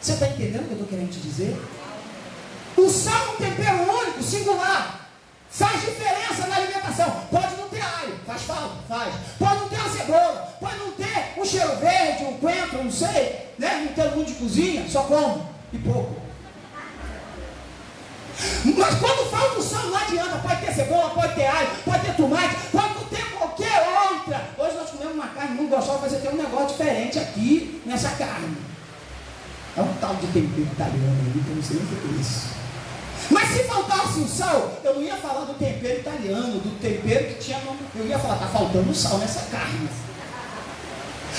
Você está entendendo o que eu estou querendo te dizer? O sal é um tempero único, singular. Faz diferença na alimentação. Pode não ter alho, faz falta, faz. Pode não ter uma cebola, pode não ter um cheiro verde, um coentro, não sei, né? Não tem muito de cozinha, só como e pouco. Mas quando falta o sal, não adianta. Pode ter cebola, pode ter alho, pode ter tomate, pode não ter qualquer outra. Hoje nós comemos uma carne muito gostosa, mas tem um negócio diferente aqui nessa carne. É um tal de tempero italiano ali, que eu não sei nem o que é isso. Mas se faltasse o sal, eu não ia falar do tempero italiano, do tempero que tinha no... Eu ia falar, está faltando sal nessa carne.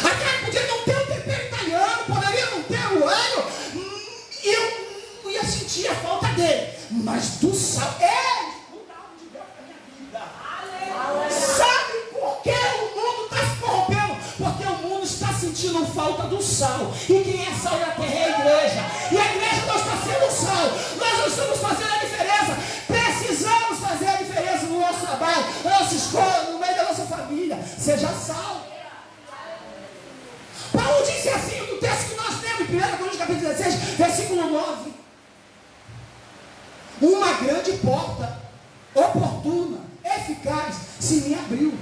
A carne podia não ter o tempero italiano, poderia não ter o alho, e eu não ia sentir a falta dele. Mas do sal, escuta algo de Deus na minha vida. Sabe por que o mundo está se corrompendo? Porque o mundo está sentindo falta do sal. E quem é sal na terra é a igreja. E a igreja não está sendo sal. Nós não estamos fazendo a diferença. Precisamos fazer a diferença no nosso trabalho, na nossa escola, no meio da nossa família. Seja sal. Paulo disse assim no texto que nós temos, em 1 Coríntios capítulo 16, versículo 9. Uma grande porta, oportuna, eficaz, se me abriu.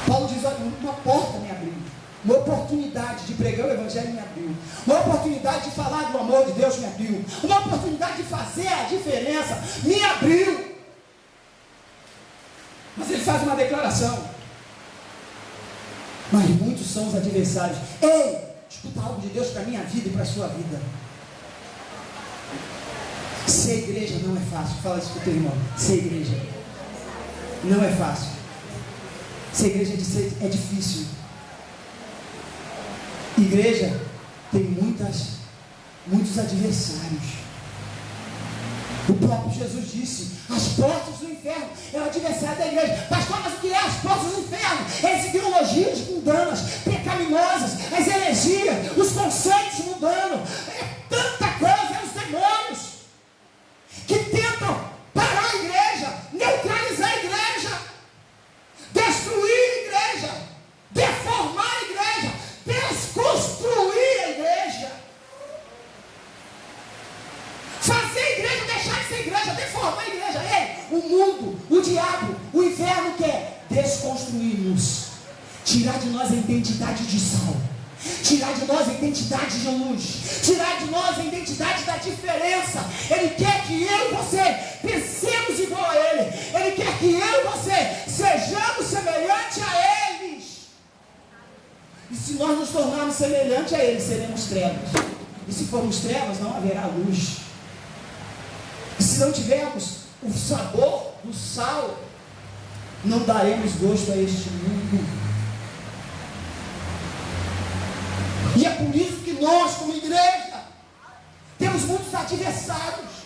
Paulo diz, olha, uma porta me abriu. Uma oportunidade de pregar o evangelho me abriu. Uma oportunidade de falar do amor de Deus me abriu. Uma oportunidade de fazer a diferença me abriu. Mas ele faz uma declaração. Mas muitos são os adversários. Ei, escuta algo de Deus para a minha vida e para a sua vida. Ser igreja não é fácil. Fala isso para o teu irmão. Ser igreja não é fácil. Ser igreja é difícil. Igreja tem muitos adversários. O próprio Jesus disse, as portas do inferno é o adversário da igreja. Pastor, mas o que é as portas do inferno? As ideologias mundanas, pecaminosas, as heresias, os conceitos mundanos, é tanta coisa, é os demônios que tentam parar a igreja, neutralizar a igreja, destruir a igreja, deformar a igreja, desconstruir a igreja, fazer a igreja deixar de ser igreja, deformar a igreja. Ei, o mundo, o diabo, o inferno quer desconstruir-nos, tirar de nós a identidade de sal, tirar de nós a identidade de luz, tirar de nós a identidade da diferença. Ele quer que eu e você pensemos igual a Ele. Ele quer que eu e você sejamos semelhantes a eles. E se nós nos tornarmos semelhantes a Ele, seremos trevas. E se formos trevas, não haverá luz. E se não tivermos o sabor do sal, não daremos gosto a este mundo. E é por isso que nós, como igreja, temos muitos adversários.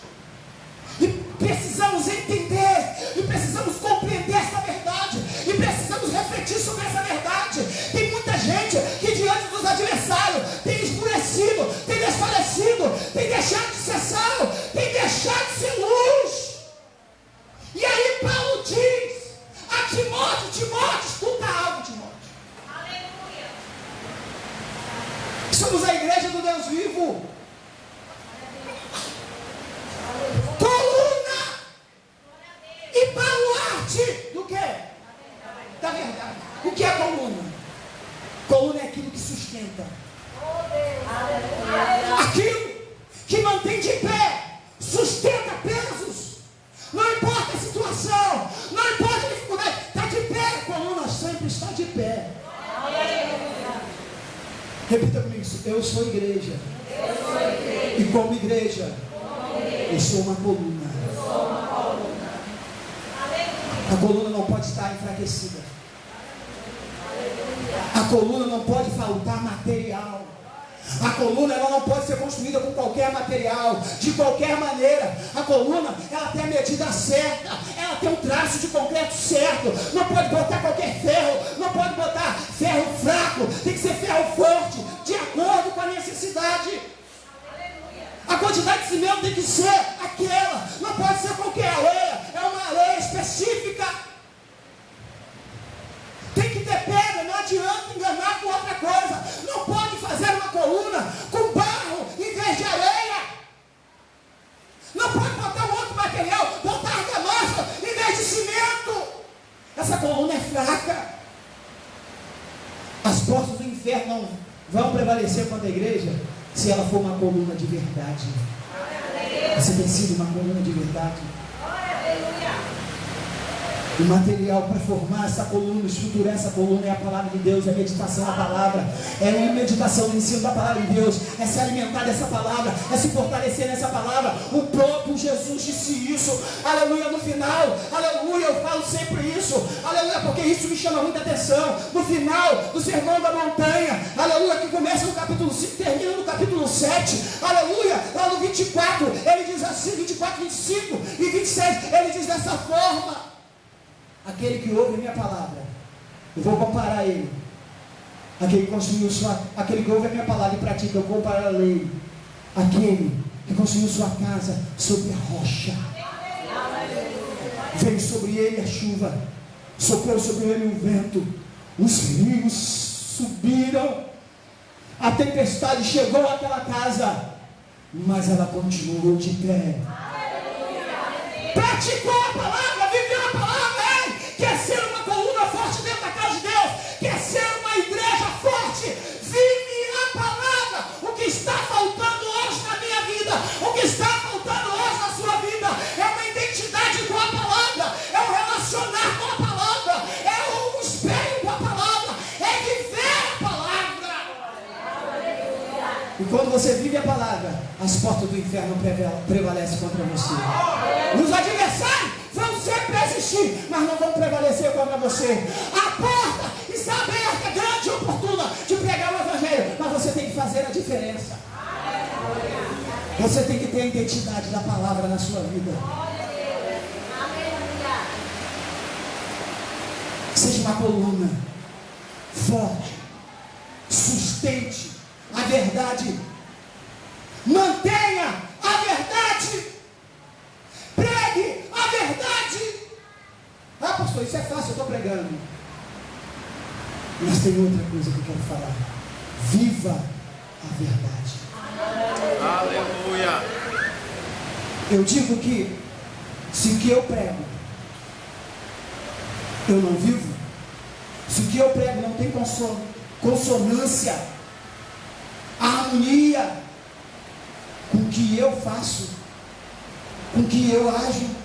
E precisamos entender, e precisamos compreender essa verdade, e precisamos refletir sobre essa verdade. Tem muita gente que diante dos adversários tem escurecido, tem desfalecido, tem deixado de ser sal, tem deixado de ser luz. E aí Paulo diz a Timóteo, Timóteo, escuta algo, Timóteo. Aleluia. Somos a igreja do Deus vivo. Coluna e baluarte do quê? Da verdade. O que é coluna? Coluna é aquilo que sustenta, aquilo que mantém de pé, sustenta pesos. Não importa a situação, não importa a dificuldade, está de pé. A coluna sempre está de pé. Repita comigo isso. Eu sou igreja. E como igreja, eu sou uma coluna. A coluna não pode estar enfraquecida. A coluna não pode faltar material. A coluna ela não pode ser construída com qualquer material, de qualquer maneira. A coluna ela tem a medida certa, ela tem um traço de concreto certo. Não pode botar qualquer ferro, não pode botar ferro fraco, tem que ser ferro forte, de acordo com a necessidade. A quantidade de cimento tem que ser aquela, não pode ser qualquer areia, é uma areia específica. Tem que ter pedra, não adianta enganar com outra coisa. Não pode fazer uma As portas do inferno não vão prevalecer contra a igreja se ela for uma coluna de verdade. Você tem sido uma coluna de verdade. O material para formar essa coluna, estruturar essa coluna é a palavra de Deus, é a meditação da palavra, é a meditação, o ensino da palavra de Deus, é se alimentar dessa palavra, é se fortalecer nessa palavra. O próprio Jesus disse isso, aleluia, no final, aleluia, eu falo sempre isso, aleluia, porque isso me chama muita atenção. No final do Sermão da Montanha, aleluia, que começa no capítulo 5, termina no capítulo 7, aleluia, lá no 24, ele diz assim, 24, 25 e 26, ele diz dessa forma: aquele que ouve a minha palavra, eu vou comparar ele, aquele que ouve a minha palavra e pratica, eu vou comparar a lei, aquele que construiu sua casa sobre a rocha, veio sobre ele a chuva, soprou sobre ele o vento, os rios subiram, a tempestade chegou àquela casa, mas ela continuou de pé. Praticou a palavra, viveu a palavra. Quer ser uma coluna forte dentro da casa de Deus, quer ser uma igreja forte, vive a palavra. O que está faltando hoje na minha vida, o que está faltando hoje na sua vida, é uma identidade com a palavra, é um relacionar com a palavra, é um espelho com a palavra, é viver a palavra. E quando você vive a palavra, as portas do inferno prevalecem contra você. Os adversários vão sempre existir, mas não vão prevalecer contra você. A porta está aberta, grande e oportuna, de pregar o evangelho, mas você tem que fazer a diferença. Você tem que ter a identidade da palavra na sua vida. Seja uma coluna forte, sustente a verdade, mantenha a verdade, pregue a verdade. Ah, pastor, isso é fácil, eu estou pregando. Mas tem outra coisa que eu quero falar: viva a verdade. Aleluia. Eu digo que se o que eu prego eu não vivo, se o que eu prego não tem consonância, harmonia com o que eu faço, com o que eu ajo,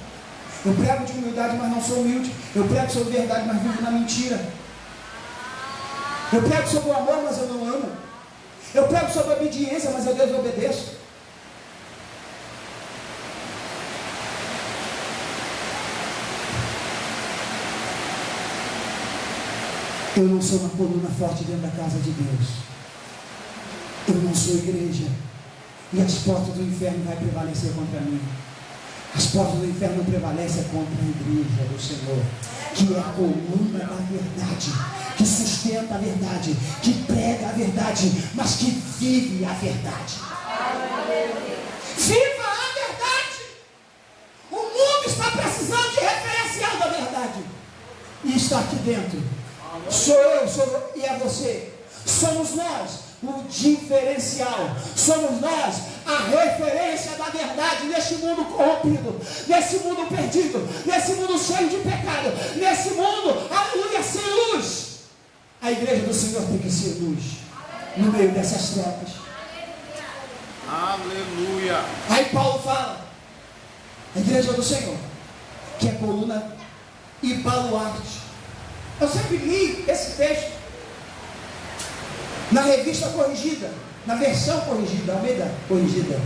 eu prego de humildade, mas não sou humilde. Eu prego sobre verdade, mas vivo na mentira. Eu prego sobre o amor, mas eu não amo. Eu prego sobre a obediência, mas eu desobedeço. Eu não sou uma coluna forte dentro da casa de Deus. Eu não sou igreja. E as portas do inferno vão prevalecer contra mim. As portas do inferno prevalecem contra a igreja do Senhor, que é a coluna da verdade, que sustenta a verdade, que prega a verdade, mas que vive a verdade. Viva a verdade! O mundo está precisando de referencial da verdade. E está aqui dentro. Sou eu e é você. Somos nós o diferencial. Somos nós a referência da verdade neste mundo corrompido, nesse mundo perdido, nesse mundo cheio de pecado, nesse mundo, aleluia, sem luz. A igreja do Senhor tem que ser luz no meio dessas trevas. Aleluia. Aí Paulo fala, a igreja do Senhor, que é coluna e baluarte. Eu sempre li esse texto na revista corrigida, na versão corrigida, Almeida corrigida.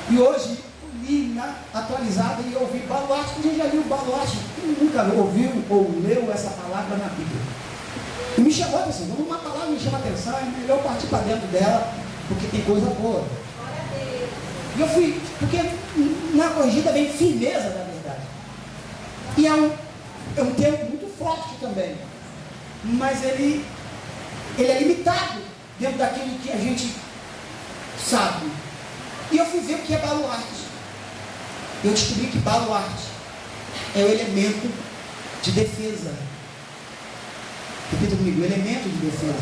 E hoje li na atualizada e ouvi baluarte. A gente já viu baluarte, quem nunca ouviu ou leu essa palavra na Bíblia? E me chamou a atenção. Quando uma palavra me chama a atenção, é melhor partir para dentro dela, porque tem coisa boa. E eu fui, porque na corrigida vem firmeza da verdade. E é um termo muito forte também, mas ele é limitado dentro daquilo que a gente sabe. E eu fui ver o que é baluarte. Eu descobri que baluarte é o elemento de defesa. Repita comigo: elemento de defesa,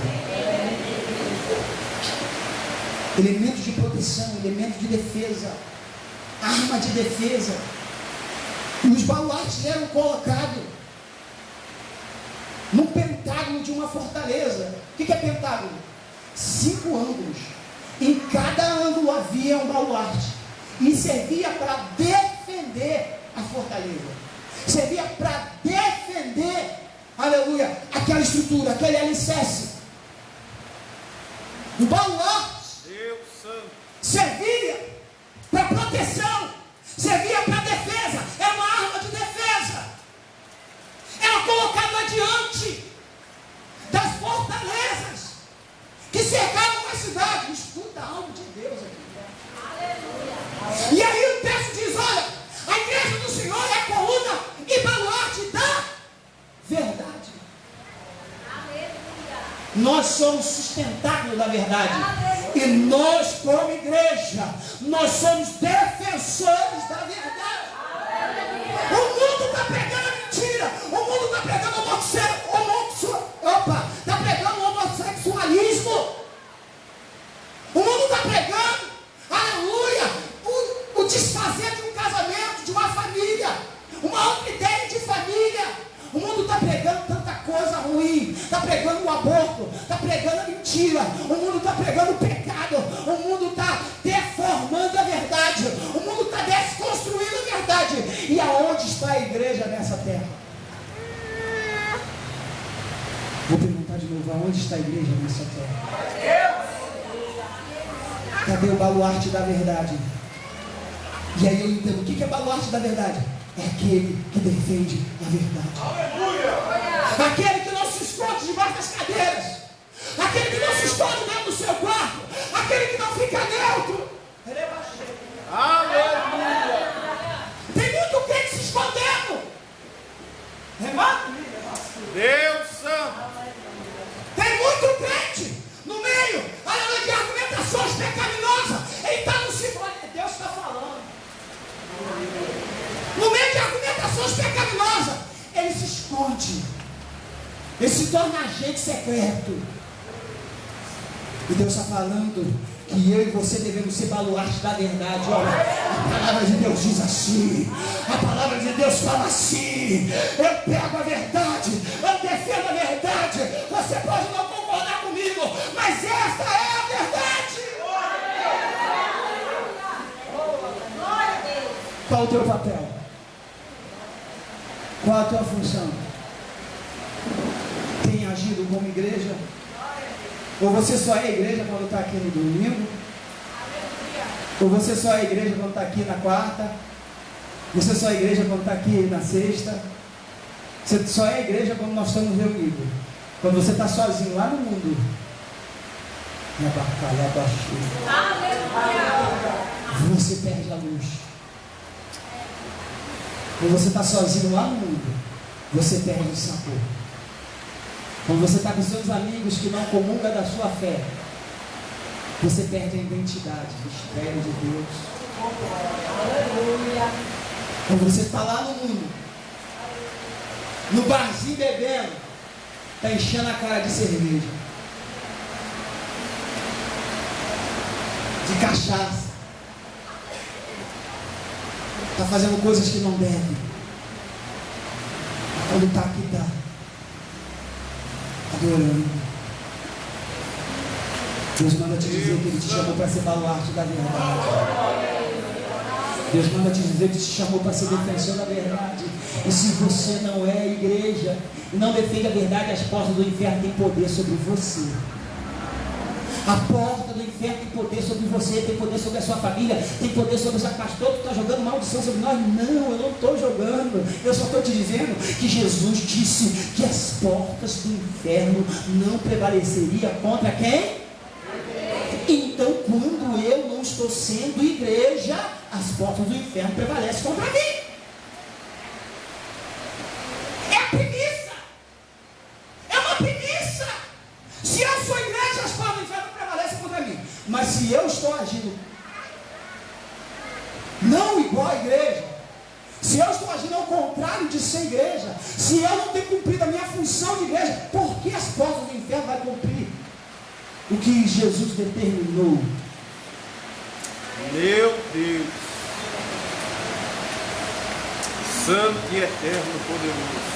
elemento de proteção, elemento de defesa, arma de defesa. E os baluartes eram colocados num pentágono de uma fortaleza. O que é pentágono? 5 ângulos. Em cada ângulo havia um baluarte. E servia para defender a fortaleza. Servia para defender, aleluia, aquela estrutura, aquele alicerce. O baluarte servia para proteção, servia para defesa. É uma arma de defesa. Era colocado adiante das fortalezas que cercavam a cidade. Escuta algo de Deus aqui. Aleluia. E aí o texto diz: olha, a igreja do Senhor é a coluna e baluarte da verdade. Aleluia. Nós somos sustentáculos da verdade. Aleluia. E nós, como igreja, nós somos defensores da verdade. Aleluia. O mundo está pregando a mentira. O mundo está pregando está pregando o homossexualismo. O mundo está pregando, aleluia, o desfazer de um casamento, de uma família, uma outra ideia de família. O mundo está pregando tanta coisa ruim. Está pregando o aborto, está pregando a mentira. O mundo está pregando o pecado. O mundo está deformando a verdade. O mundo está desconstruindo a verdade. E aonde está a igreja nessa terra? Vou perguntar de novo: aonde está a igreja nessa terra? Cadê o baluarte da verdade? E aí eu entendo: o que é baluarte da verdade? É aquele que defende a verdade. Aleluia! Aquele que não se esconde debaixo das cadeiras. Aquele que não se esconde dentro do seu quarto. Aquele que não fica neutro. Aleluia! Tem muito crente se escondendo. Deus santo. Tem muito crente no meio, aleluia, de argumentações pecaminosas. Ele está no ciclo. Deus está falando. No meio de argumentações pecaminosas, ele se esconde. Ele se torna agente secreto. E Deus está falando que eu e você devemos ser baluarte da verdade. Olha, a palavra de Deus diz assim. A palavra de Deus fala assim. Eu pego a verdade, eu defendo a verdade. Você pode não concordar comigo, mas esta é a verdade. Qual o teu papel? Qual a tua função? Tem agido como igreja? Ou você só é igreja quando está aqui no domingo? Ou você só é igreja quando está aqui na quarta? Você só é igreja quando está aqui na sexta? Você só é igreja quando nós estamos reunidos? Quando você está sozinho lá no mundo? Você perde a luz. Quando você está sozinho lá no mundo, você perde o sabor. Quando você está com seus amigos que não comungam da sua fé, você perde a identidade, o mistério de Deus. Aleluia. Quando você está lá no mundo, no barzinho bebendo, está enchendo a cara de cerveja, de cachaça, está fazendo coisas que não deve. Quando está aqui, está adorando. Deus manda te dizer que Ele te chamou para ser baluarte da verdade. Deus manda te dizer que te chamou para ser defensor da verdade. E se você não é igreja e não defende a verdade, as portas do inferno têm poder sobre você. A porta do inferno tem poder sobre você, tem poder sobre a sua família, tem poder sobre o seu pastor. Tu está jogando maldição sobre nós? Não, eu não estou jogando. Eu só estou te dizendo que Jesus disse que as portas do inferno não prevaleceriam contra quem? Então, quando eu não estou sendo igreja, as portas do inferno prevalecem contra mim. É a premissa. É uma premissa. Se eu sou igreja, as portas do inferno prevalecem contra mim. Mas se eu estou agindo não igual à igreja, se eu estou agindo ao contrário de ser igreja, se eu não tenho cumprido a minha função de igreja, por que as portas do inferno vão cumprir o que Jesus determinou? Meu Deus, santo e eterno, poderoso.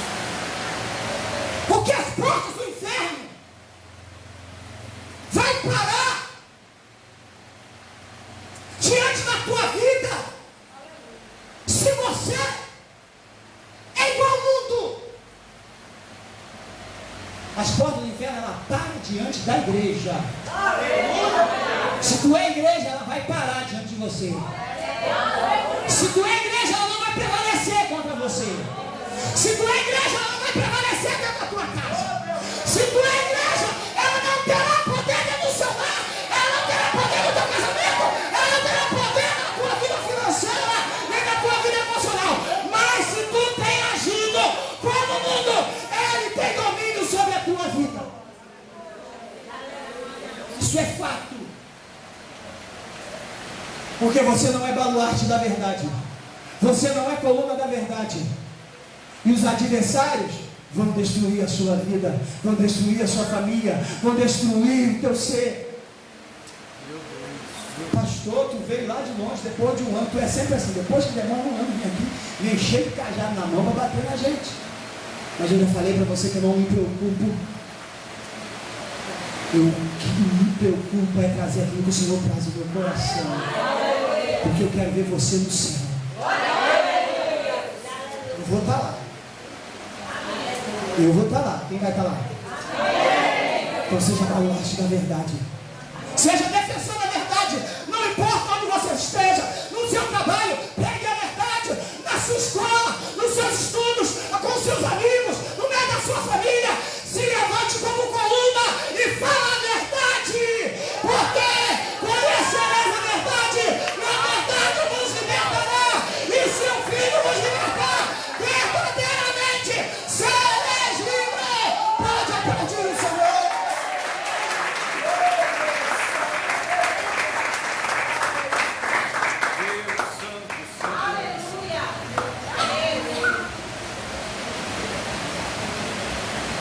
Porque as portas do inferno parar diante da tua vida se você é igual ao mundo. As portas do inferno, ela para diante da igreja. Se tu é igreja, ela vai parar diante de você. Se tu é igreja, ela não vai prevalecer contra você. Se tu é igreja, ela não vai prevalecer dentro da tua casa. Se tu é igreja, ela não terá poder dentro do seu lar. Ela não terá poder no teu casamento. Ela não terá poder na tua vida financeira, nem na tua vida emocional. Mas se tu tem agido como o mundo, ele tem domínio sobre a tua vida. Isso é fato. Porque você não é baluarte da verdade. Você não é coluna da verdade. E os adversários vão destruir a sua vida, vão destruir a sua família, vão destruir o teu ser. Pastor, tu veio lá de longe depois de um ano. Tu é sempre assim, depois que demora um ano, vem aqui, vem cheio de cajado na mão para bater na gente. Mas eu já falei para você que eu não me preocupo. O que me preocupa é trazer aquilo que o Senhor traz no meu coração. Porque eu quero ver você no céu. Eu vou estar lá. Eu vou estar lá. Quem vai estar lá? Então seja baluarte da verdade. Seja defensor da verdade. Não importa onde você esteja, no seu trabalho, pregue a verdade. Na sua escola, nos seus estudos, com os seus amigos, no meio da sua família. Se levante como coluna e fala a verdade. Porque conhecereis a verdade. E a verdade vos libertará. E se o Filho vos libertar, verdadeiramente sereis livres. Pode aplaudir o Senhor.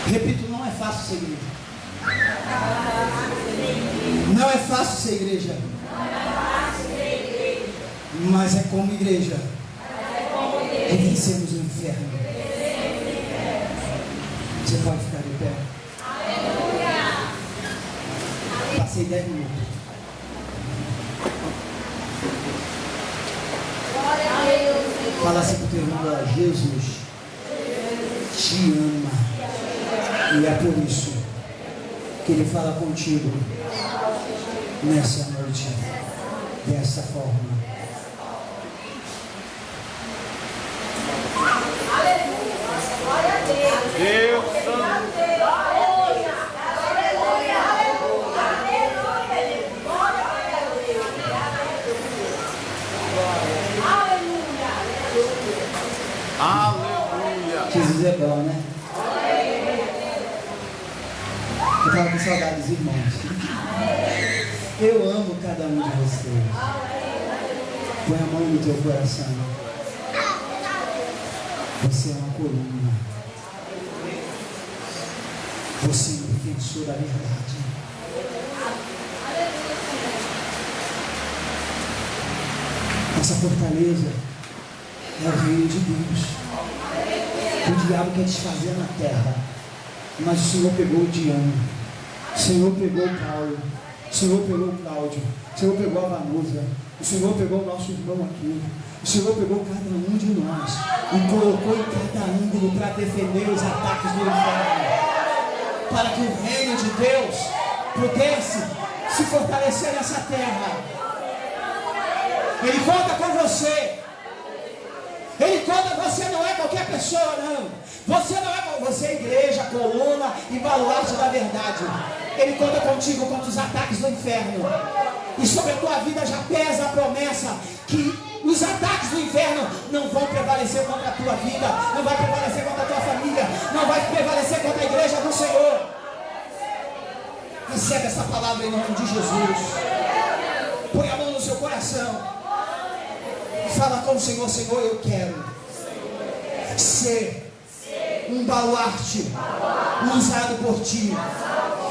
Repito, não é fácil ser igreja. Não é fácil ser igreja. Mas é como igreja que vencemos o inferno. Você pode ficar de pé. Passei 10 minutos. Fala assim para o teu irmão: Jesus te ama. E é por isso que Ele fala contigo nessa noite, dessa forma. Glória a Deus. Deus Santo. Aleluia. Aleluia. Aleluia. Aleluia. Jesus é bom, né? Eu estava com saudades, irmãos. Eu amo cada um de vocês. Põe a mão no teu coração. Você é uma coluna. Você é um defensor da verdade. Nossa fortaleza é o reino de Deus. O diabo quer desfazer na terra, mas o Senhor pegou o Diano, o Senhor pegou o Paulo, o Senhor pegou o Cláudio, o Senhor pegou a Vanusa, o Senhor pegou o nosso irmão aqui, o Senhor pegou cada um de nós e colocou em cada ângulo para defender os ataques do inferno, para que o reino de Deus pudesse se fortalecer nessa terra. Ele conta com você. Ele conta, você não é qualquer pessoa, não. Você não é, você é igreja, coluna e baluarte da verdade. Ele conta contigo contra os ataques do inferno. E sobre a tua vida já pesa a promessa que os ataques do inferno não vão prevalecer contra a tua vida, não vai prevalecer contra a tua família, não vai prevalecer contra a igreja do Senhor. Recebe essa palavra em nome de Jesus. Põe a mão no seu coração. Fala com o Senhor: Senhor, eu quero ser um baluarte usado por Ti